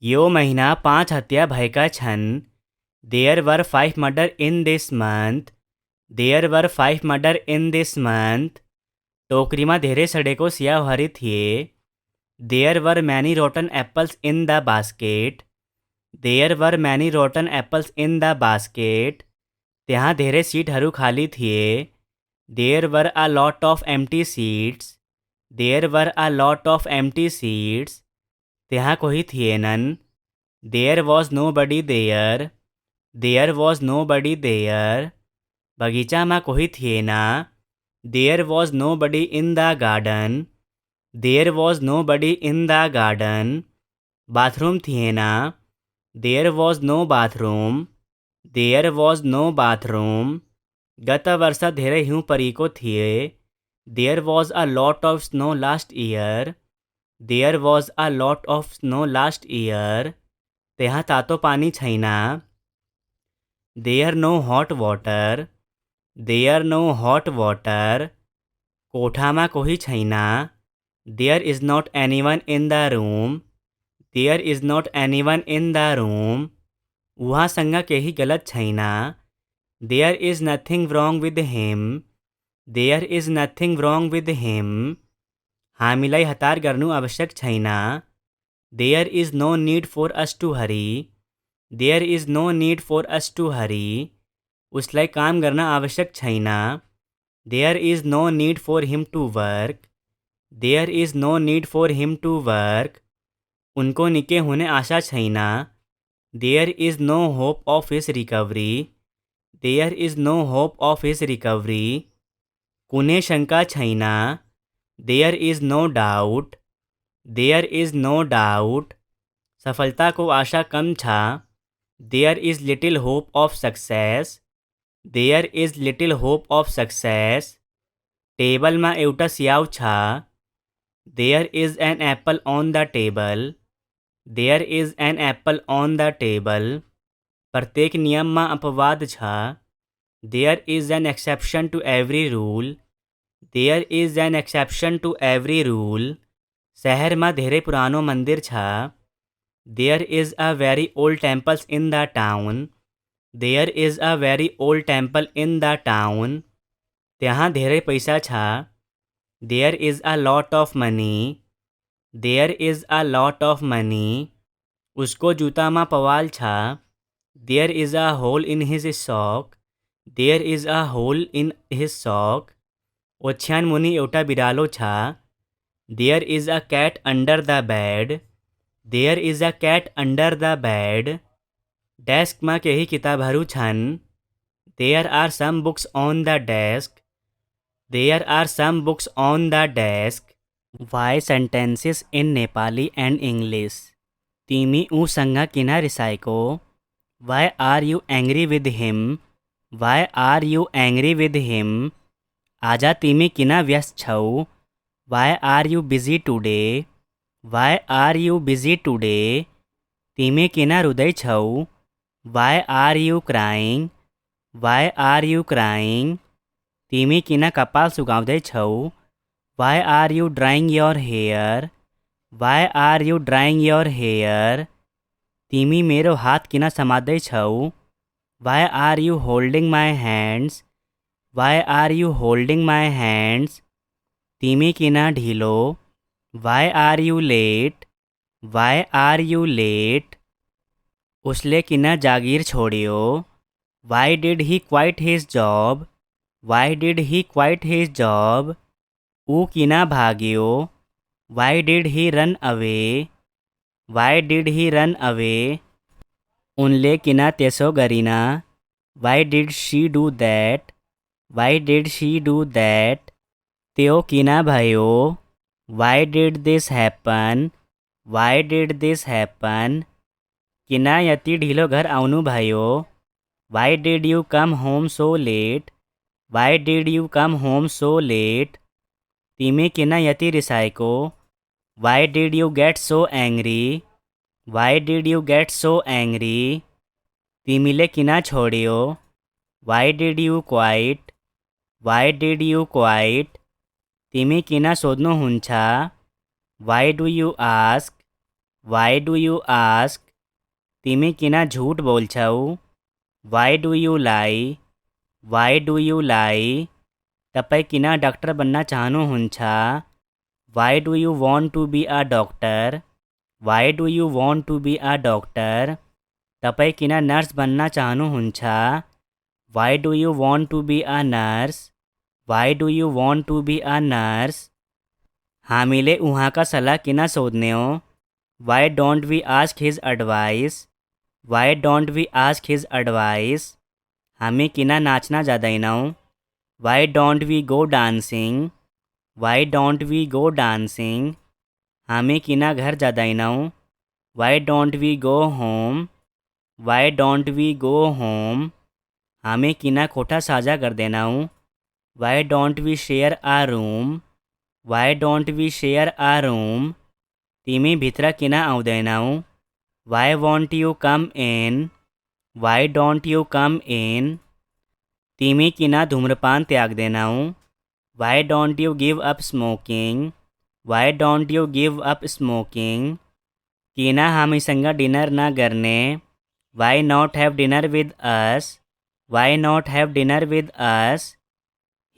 यो महीना 5 हत्या भएका छन्। There were 5 murder in this month. There were 5 murder in this month. टोकरीमा धेरै सडेको स्याउहरू थिए। There were many rotten apples in the basket. There were many rotten apples in the basket. त्यहाँ धेरै सिटहरू खाली थिए। There were a lot of empty seats. There were a lot of empty seats. त्यहाँ कोही थिएनन्। There was nobody there. There was nobody there. बगीचामा कोही थिएन। There was nobody in the garden. There was nobody in the garden. Bathroom थिएन। There was no bathroom. There was no bathroom. गत वर्ष धेरै हिउँ परेको थिए। There was a lot of snow last year. There was a lot of snow last year. त्यहाँ तातो पानी छैन। There no hot water. There no hot water. कोठामा कोही छैन। There is not anyone in the room. There is not anyone in the room. उहाँसँग केही गलत छैन। There is nothing wrong with him. There is nothing wrong with him. हामीलाई हतार गर्नु आवश्यक छैन। There is no need for us to hurry. There is no need for us to hurry. उसलाई काम गर्न आवश्यक छैन। There is no need for him to work. There is no need for him to work. उनको निकै हुने आशा छैन। There is no hope of his recovery. There is no hope of his recovery. कुनै शङ्का छैन। There is no doubt. There is no doubt. सफलताको आशा कम छ। There is little hope of success. There is little hope of success. टेबलमा एउटा स्याउ छ। There is an apple on the table. There is an apple on the table. प्रत्येक नियममा अपवाद छ। There is an exception to every rule. There is an exception to every rule. शहरमा धेरै पुरानो मन्दिर छ। There is a very old temples in the town. There is a very old temple in the town. त्यहाँ धेरै पैसा छ। There is a lot of money. There is a lot of money. उसको जुत्तामा पवाल छ। There is a hole in his sock. There is a hole in his sock. ओछ्यान मुनि एउटा बिरालो छ। There is a cat under the bed. There is a cat under the bed. डेस्कमा केही किताबहरू छन्। There are some books on the desk. There are some books on the desk. Why sentences in Nepali and English. तिमी ऊसँग किन रिसाएको? Why are you angry with him? Why are you angry with him? आज तिमी किन व्यस्त छौ? Why are you busy today? Why are you busy today? तिमी किन रुँदैछौ? Why are you crying? Why are you crying? तिमी किन कपाल सुकाउँदैछौ? Why are you drying your hair? Why are you drying your hair? तिमी मेरो हात किन समात्दैछौ? Why are you holding my hands? Why are you holding my hands? तिमी किन ढिलो? Why are you late? Why are you late? उसले किन जागिर छोड्यो? Why did he quit his job? Why did he quit his job? ऊ किन भाग्यो? Why did he run away? Why did he run away? उनले किन त्यसो गरिन? Why did she do that? Why did she do that? त्यो किन भयो? Why did this happen? Why did this happen? किन यति ढिलो घर आउनुभयो? Why did you come home so late? Why did you come home so late? तिमी किन यति रिसाएको? Why did you get so angry? Why did you get so angry? तिमीले किन छोड्यो? Why did you quit? Why did you quit? तिमी किन सोध्नुहुन्छ? Why do you ask? Why do you ask? तिमी किना झूठ बोल्छौ? Why do you lie? Why do you lie? तपाईँ किन डाक्टर बन्न चाहनुहुन्छ? Why do you want to be a doctor? Why do you want to be a doctor? तपाईँ किन नर्स बन्न चाहनुहुन्छ? Why do you want to be a nurse? Why do you want to be a nurse? हामीले उहाँका सल्लाह किन सोध्ने हो? Why don't we ask his advice? Why don't we ask his advice? हामी किन नाच्न जाँदैनौँ? Why don't we go dancing? Why don't we go dancing? हामी किन घर जाँदैनौँ? Why don't we go home? Why don't we go home? हामी किन कोठा साझा गर्दैनौँ? Why don't we share a room? Why don't we share a room? तिमी भित्र किन आउँदैनौ? Why won't you come in? Why don't you come in? तिमी किन धूम्रपान त्याग्दैनौ? Why don't you give up smoking? Why don't you give up smoking? किन हामीसँग डिनर नगर्ने? Why not have dinner with us? Why not have dinner with us?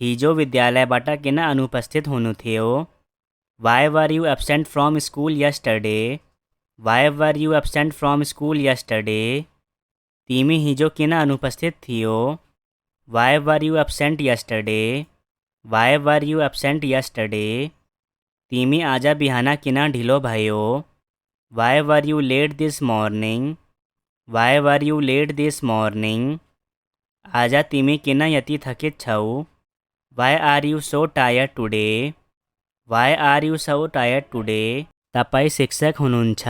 हिजो विद्यालयबाट किन अनुपस्थित हुनुहुन्थ्यो? Why were you absent from school yesterday? Why were you absent from school yesterday? तिमी हिजो किन अनुपस्थित थियो? Why were you absent yesterday? Why were you absent yesterday? तिमी आज बिहान किन ढिलो भयो? Why were you late this morning? Why were you late this morning? आज तिमी किन यति थकित छौ? Why are you so tired today? Why are you so tired today? तपाईँ शिक्षक हुनुहुन्छ?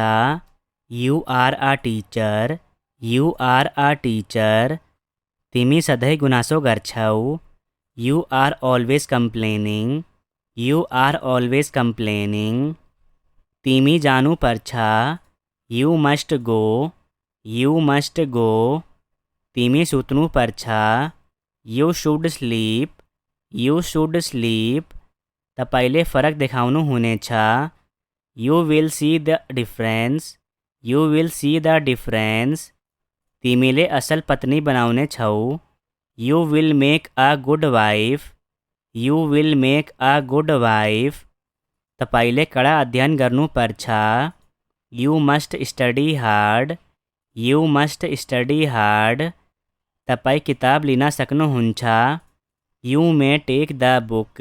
You are a teacher? You are a teacher? तिमी सधैँ गुनासो गर्छौ? You are always complaining? You are always complaining? तिमी जानुपर्छ? You must go? You must go? तिमी सुत्नुपर्छ? You should sleep? You should sleep? तपाईले फरक देखाउनुहुनेछ? You will see the difference? You will see the difference? तिमीले असल पत्नी बनाउने छौ? You will make a good wife? You will make a good wife? तपाईले कडा अध्ययन गर्नुपर्छ? You must study hard? You must study hard? तपाईँ किताब लिन सक्नुहुन्छ? You may take the book?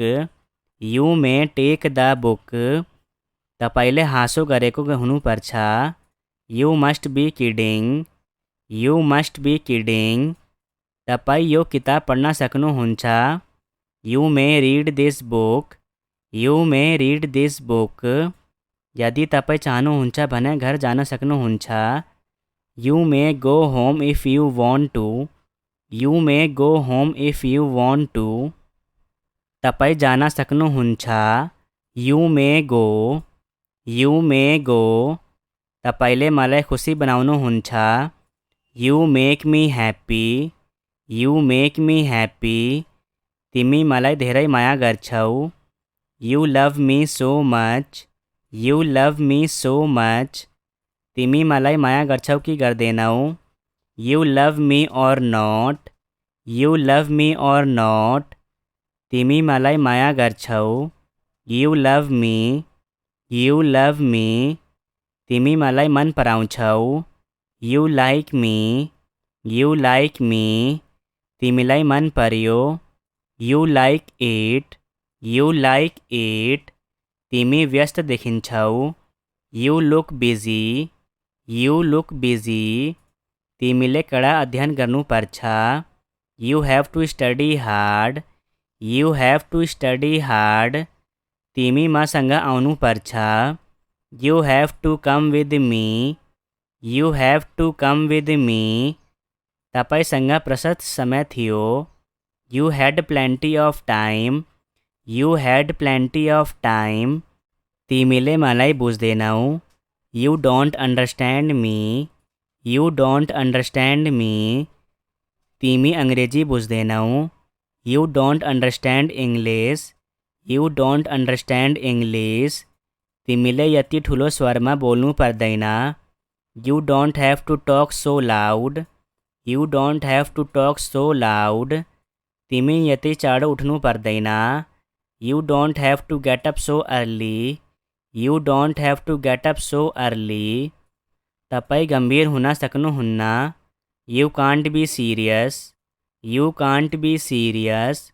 You may take the book? तपाईले हाँसो गरेको हुनुपर्छ? You must be kidding? You must be kidding? तपाईँ यो किताब पढ्न सक्नुहुन्छ? You may read this book? You may read this book? यदि तपाईँ चाहनुहुन्छ भने घर जान सक्नुहुन्छ? You may go home if you want to? You may go home if you want to? तपाईँ जान सक्नुहुन्छ? You may go? You may गो? तपाईले मलाई खुसी बनाउनुहुन्छ? You make me happy? You make me happy? तिमी मलाई धेरै माया गर्छौ? यु लभ मी सो मच? यु लभ मी सो मच? तिमी मलाई माया गर्छौ कि गर्दैनौ? यु लभ मी और नॉट? यु लभ मी और नॉट? तिमी मलाई माया गर्छौ? यु लभ मी? यु लभ मी? तिमी मलाई मन पराउँछौ? You like me? You like me? तिमीलाई मन पर्यो? You like it? You like it? तिमी व्यस्त देखिन्छौ? You look busy? You look busy? तिमीले कडा अध्ययन गर्नुपर्छ? You have to study hard? You have to study hard? तिमी मसँग आउनुपर्छ? You have to come with me? You have to come with me? तपाईसँग प्रशस्त समय थियो? You had plenty of time? You had plenty of time? तिमीले मलाई बुझ्दैनौ? You don't understand me? You don't understand me? तिमी अङ्ग्रेजी बुझ्दैनौ? You don't understand English? You don't understand English? तिमीले यति ठुलो स्वरमा बोल्नु पर्दैन। You don't have to talk so loud. You don't have to talk so loud. तिमी यति चाँडो उठ्नु पर्दैन। You don't have to get up so early. You don't have to get up so early. तपाईँ गम्भीर हुन सक्नुहुन्न। You can't be serious. You can't be serious.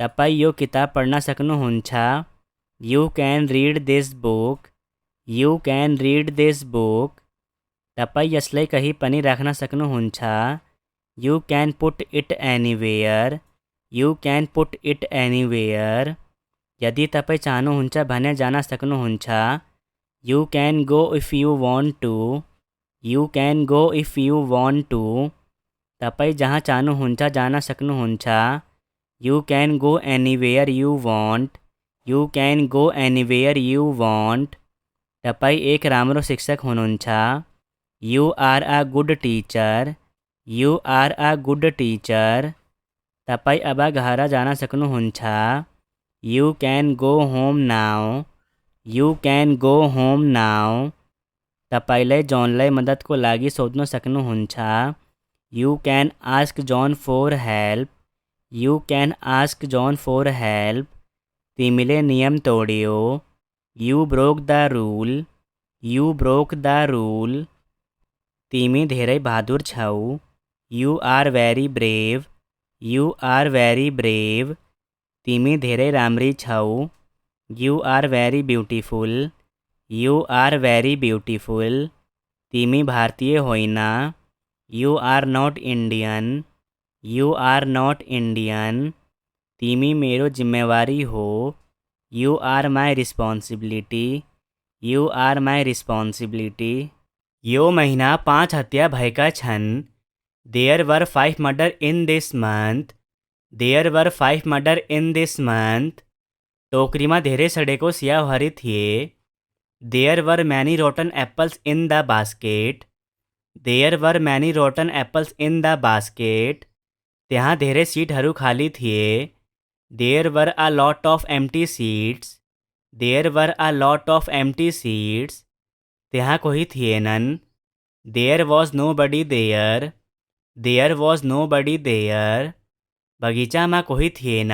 तपाईँ यो किताब पढ्न सक्नुहुन्छ। You can read this book. You can read this book. तपाईँ यसलाई कहीँ पनि राख्न सक्नुहुन्छ। You can put it anywhere. You can put it anywhere. यदि तपाईँ चाहनुहुन्छ भने जान सक्नुहुन्छ। You can go if you want to. You can go if you want to. तपाईँ जहाँ चाहनुहुन्छ जान सक्नुहुन्छ। You can go anywhere you want. You can go anywhere you want. तपाईँ एक राम्रो शिक्षक हुनुहुन्छ। You are a good teacher. You are a good teacher. तपाईँ अब घर जान सक्नुहुन्छ। You can go home now. You can go home now. तपाईँले जोनलाई मद्दतको लागि सोध्न सक्नुहुन्छ। You can ask John for help. You can ask John for help. तिमीले नियम तोड्यो। You broke the rule. You broke the rule. तिमी धेरै बहादुर छौ। You are very brave. You are very brave. तिमी धेरै राम्री छौ। You are very beautiful. You are very beautiful. तिमी भारतीय होइन। You are not Indian. You are not Indian. तिमी मेरो जिम्मेवारी हो। You are my responsibility. You are my responsibility. यो महिना 5 हत्या भएका छन्। There were 5 murder in this month. There were 5 murder in this month. टोकरीमा धेरै सडेको स्याउहरू थिए। There were many rotten apples in the basket. There were many rotten apples in the basket. त्यहाँ धेरै सिटहरू खाली थिए। There were a lot of empty seats. There were a lot of empty seats. त्यहाँ कोही थिएनन्। There was nobody there. There was nobody there. बगैँचामा कोही थिएन।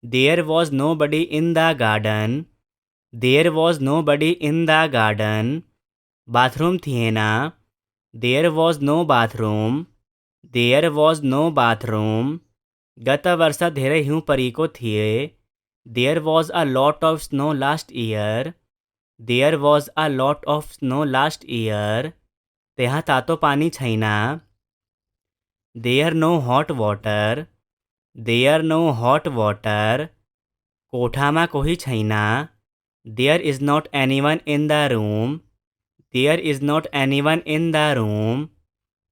There was nobody in the garden. There was nobody in the garden. Bathroom थिएन। There was no bathroom. There was no bathroom. गत वर्ष धेरै हिउँ परेको थिए। There was a lot of snow last year. There was a lot of snow last year. त्यहाँ तातो पानी छैन। There no hot water. There no hot water. कोठामा कोही छैन। There is not anyone in the room. There is not anyone in the room.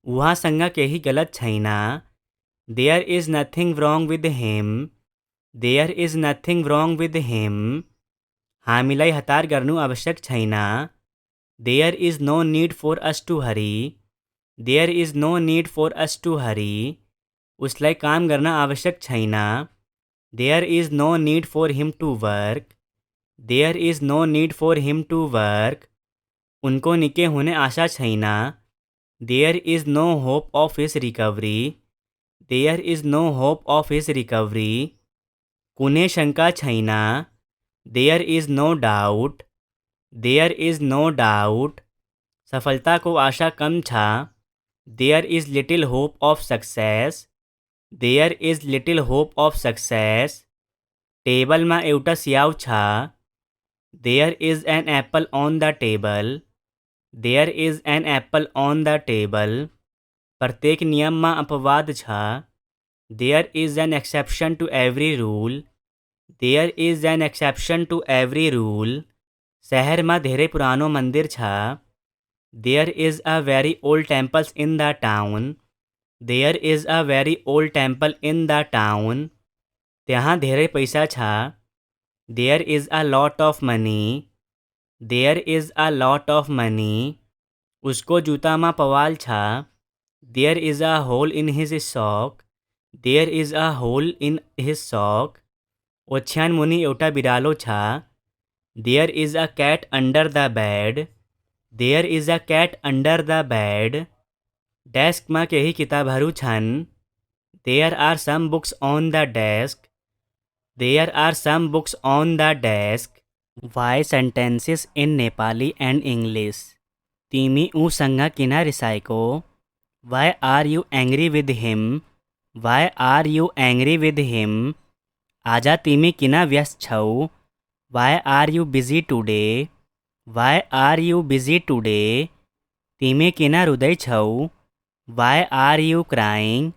उहाँसँग केही गलत छैन। There is nothing wrong with him. There is nothing wrong with him. हामीलाई हतार गर्नु आवश्यक छैन। There is no need for us to hurry. There is no need for us to hurry. उसलाई काम गर्न आवश्यक छैन। There is no need for him to work. There is no need for him to work. उनको निकै हुने आशा छैन। There is no hope of his recovery. There is no hope of his recovery. कुनै शङ्का छैन। There is no doubt. There is no doubt. सफलताको आशा कम छ। There is little hope of success. There is little hope of success. टेबलमा एउटा स्याउ छ। There is an apple on the table. There is an apple on the table. प्रत्येक नियममा अपवाद छ। There is an exception to every rule. There is an exception to every rule. शहरमा धेरै पुरानो मन्दिर छ। There is a very old temples in the town. There is a very old temple in the town. त्यहाँ धेरै पैसा छ। There is a lot of money. There is a lot of money. उसको जुत्तामा पवाल छ। There is a hole in his sock. There is a hole in his sock. ओछ्यान मुनि एउटा बिरालो छ। There is a cat under the bed. There is a cat under the bed. डेस्कमा केही किताबहरू छन्. There are some books on the desk. There are some books on the desk. Why sentences in Nepali and English. तिमी उसँग किन रिसाएको? Why are you angry with him? Why are you angry with him? आज तिमी किन व्यस्त छौ? Why are you busy today? Why are you busy today? तिमी किन रुँदै छौ? Why are you crying?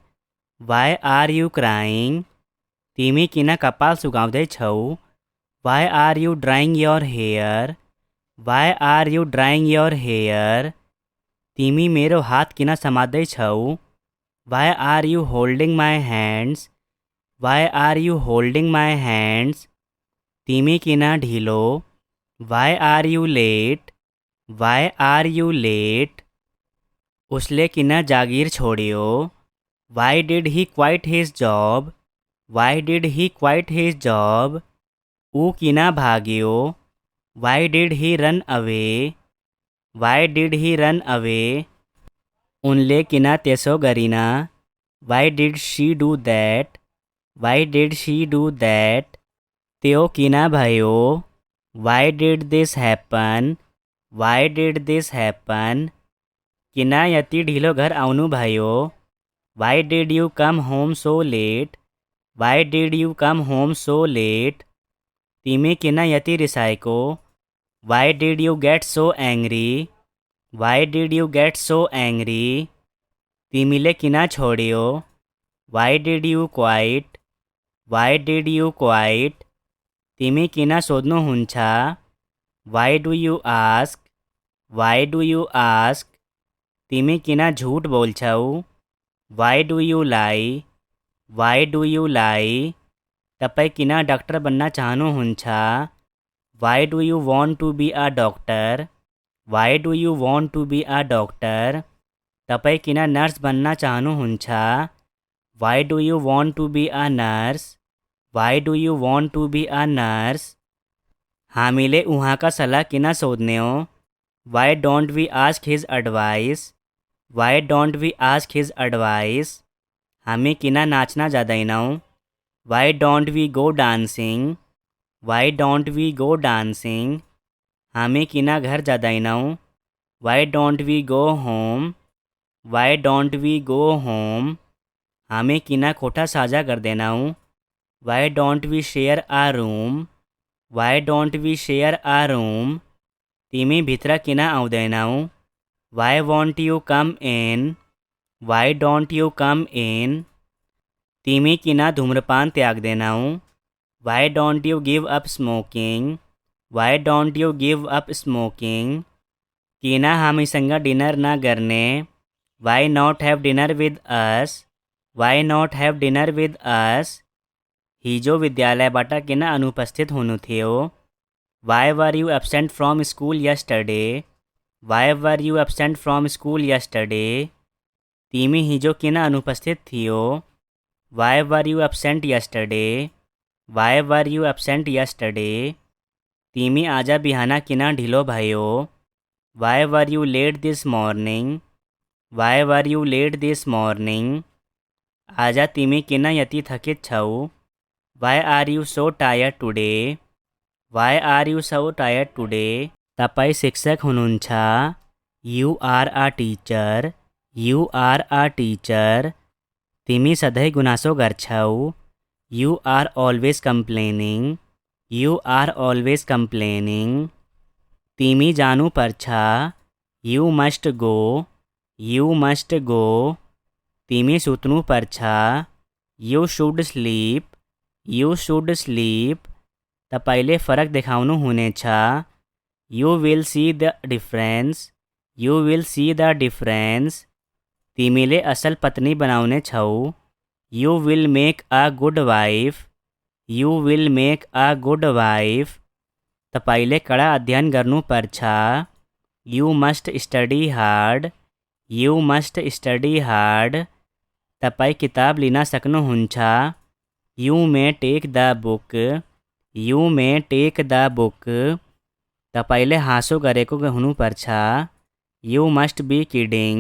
Why are you crying? तिमी किन कपाल सुकाउँदै छौ? Why are you drying your hair? Why are you drying your hair? तिमी मेरो हात किन समात्दै छौ? Why are you holding my hands? Why are you holding my hands? तिमी किन ढिलो? Why are you late? Why are you late? उसले किन जागिर छोड्यो? Why did he quit his job? Why did he quit his job? ऊ किन भाग्यो? Why did he run away? Why did he run away? उनले किन त्यसो गरिन? Why did she do that? Why did she do that? त्यो किन भयो? Why did this happen? Why did this happen? किन यति ढिलो घर आउनु भयो? Why did you come home so late? Why did you come home so late? तिमी किन यति रिसाएको? Why did you get so angry? Why did you get so angry? तिमीले किन छोड्यो? Why did you quit? Why did you quit? तिमी किन सोध्नुहुन्छ? Why do you ask? Why do you ask? तिमी किन झूठ बोल्छौ? Why do you lie? Why do you lie? तपाईँ किन डाक्टर बन्न चाहनुहुन्छ? Why do you want to be a doctor? Why do you want to be a doctor? तपाईँ किन nurse बन्न चाहनुहुन्छ? Why do you want to be a nurse? Why do you want to be a nurse? हामीले उहाँका सल्लाह किन सोध्ने हो? Why don't we ask his advice? Why don't we ask his advice? हामी किन नाच्न जाँदैनौँ? Why don't we go dancing? Why don't we go dancing? हामी किन घर जाँदैनौँ? Why don't we go home? Why don't we go home? हामी किन कोठा साझा गर्दैनौँ? Why don't we share a room? Why don't we share a room? तिमी भित्र किन आउँदैनौ? Why won't you come in? Why don't you come in? तिमी किन धूम्रपान त्याग्दैनौ? Why don't you give up smoking? Why don't you give up smoking? किन हामीसँग dinner न गर्ने? Why not have dinner with us? Why not have dinner with us? हिजो विद्यालयबाट किन अनुपस्थित हुनु थियो? Why were you absent from school yesterday? Why were you absent from school yesterday? तिमी हिजो किन अनुपस्थित थियो? Why were you absent yesterday? Why were you absent yesterday? तिमी आज बिहान किन ढिलो भयो? Why were you late this morning? Why were you late this morning? आज तिमी किन यति थकित छौ? Why are you so tired today? Why are you so tired today? तपाईँ शिक्षक हुनुहुन्छ. You are a teacher. You are a teacher. तिमी सधैँ गुनासो गर्छौ. You are always complaining. You are always complaining. तिमी जानु पर्छ. You must go. You must go. तिमी सुत्नु पर्छ. You should sleep. You should sleep. तपाईले फरक देखाउनु हुनेछ. You will see the difference. You will see the difference. तिमीले असल पत्नी बनाउने छौ. You will make a good wife. You will make a good wife. तपाईले कडा अध्ययन गर्नु पर्छ. You must study hard. You must study hard. तपाईँ किताब लिन सक्नुहुन्छ. You may take the book. You may take the book. तपाईँले हाँसो गरेको हुनुपर्छ। You must be kidding.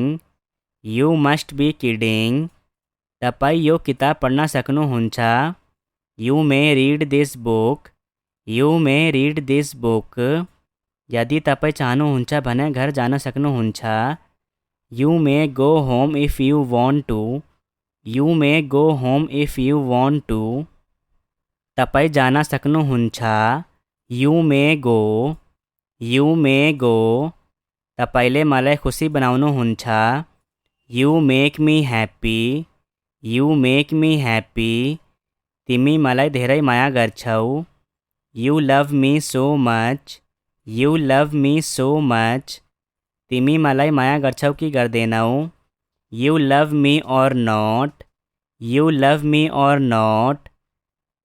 You must be kidding. तपाईँ यो किताब पढ्न सक्नुहुन्छ। You may read this book. You may read this book. यदि तपाईँ चाहनुहुन्छ भने घर जान सक्नुहुन्छ। You may go home if you want to. You may go home if you want to. तपाईँ जान सक्नुहुन्छ। You may go. You may गो। तपाईँले मलाई खुसी बनाउनुहुन्छ। You make me happy. You make me happy. तिमी मलाई धेरै माया गर्छौ। यु लभ मी सो मच। यु लभ मी सो मच। तिमी मलाई माया गर्छौ कि गर्दैनौ। यु लभ मी और नॉट। यु लभ मी और नॉट।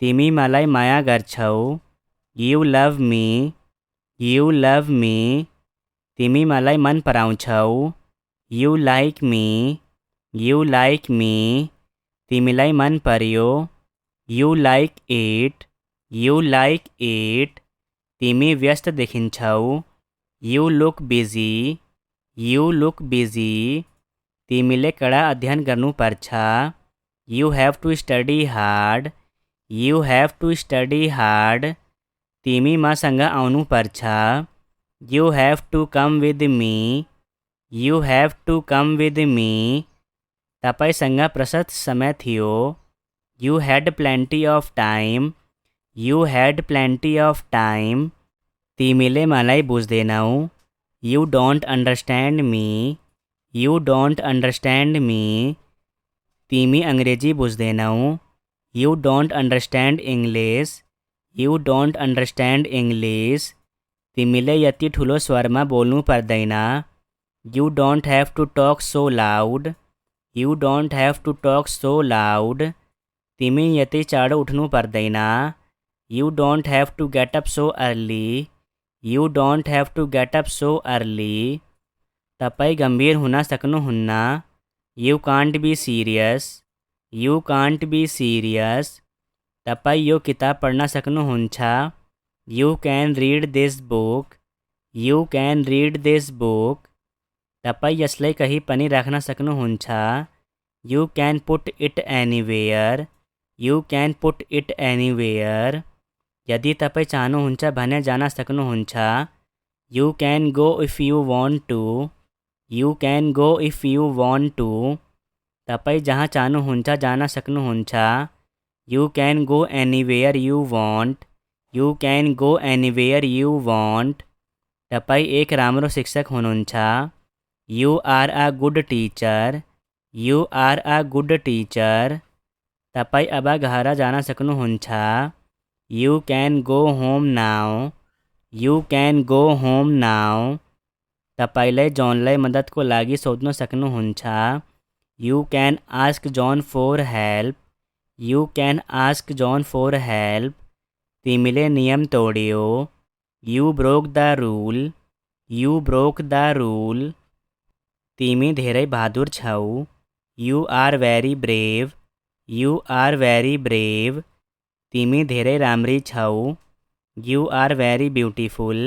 तिमी मलाई माया गर्छौ। यु लभ मी। यु लभ मी। तिमी मलाई मन पराउँछौ। You like me. You like me. तिमीलाई मन पर्यो। You like it. You like it. तिमी व्यस्त देखिन्छौ। You look busy. You look busy. तिमीले कडा अध्ययन गर्नुपर्छ। You have to study hard. You have to study hard. तिमी मसँग आउनुपर्छ। You have to come with me. You have to come with me. तपाईँसँग प्रशस्त समय थियो। You had plenty of time. You had plenty of time. तिमीले मलाई बुझ्दैनौ। You don't understand me. You don't understand me. तिमी अङ्ग्रेजी बुझ्दैनौ। You don't understand English. You don't understand English. तिमीले यति ठुलो स्वरमा बोल्नु पर्दैन। You don't have to talk so loud. You don't have to talk so loud. तिमी यति चाँडो उठ्नु पर्दैन। You don't have to get up so early. You don't have to get up so early. तपाईँ गम्भीर हुन सक्नुहुन्न। You can't be serious. You can't be serious. तपाईँ यो किताब पढ्न सक्नुहुन्छ। You can read this book. You can read this book. तपाईँ यसलाई कहीँ पनि राख्न सक्नुहुन्छ। You can put it anywhere. You can put it anywhere. यदि तपाईँ चाहनुहुन्छ भने जान सक्नुहुन्छ। You can go if you want to. You can go if you want to. तपाईँ जहाँ चाहनुहुन्छ जान सक्नुहुन्छ। You can go anywhere you want. You can go anywhere you want. तपाईँ एक राम्रो शिक्षक हुनुहुन्छ। You are a good teacher. You are a good teacher. तपाईँ अब घर जान सक्नुहुन्छ। You can go home now. You can go home now. तपाईँले जोनलाई मद्दतको लागि सोध्न सक्नुहुन्छ। You can ask John for help. You can ask John for help. तिमीले नियम तोड्यो। You broke the rule. You broke the rule. तिमी धेरै बहादुर छौ। You are very brave. You are very brave. तिमी धेरै राम्री छौ। You are very beautiful.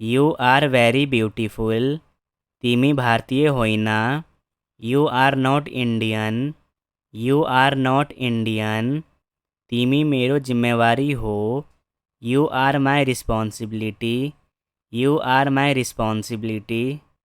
You are very beautiful. तिमी भारतीय होइन। You are not Indian. You are not Indian. तिमी मेरो जिम्मेवारी हो। You are my responsibility. You are my responsibility.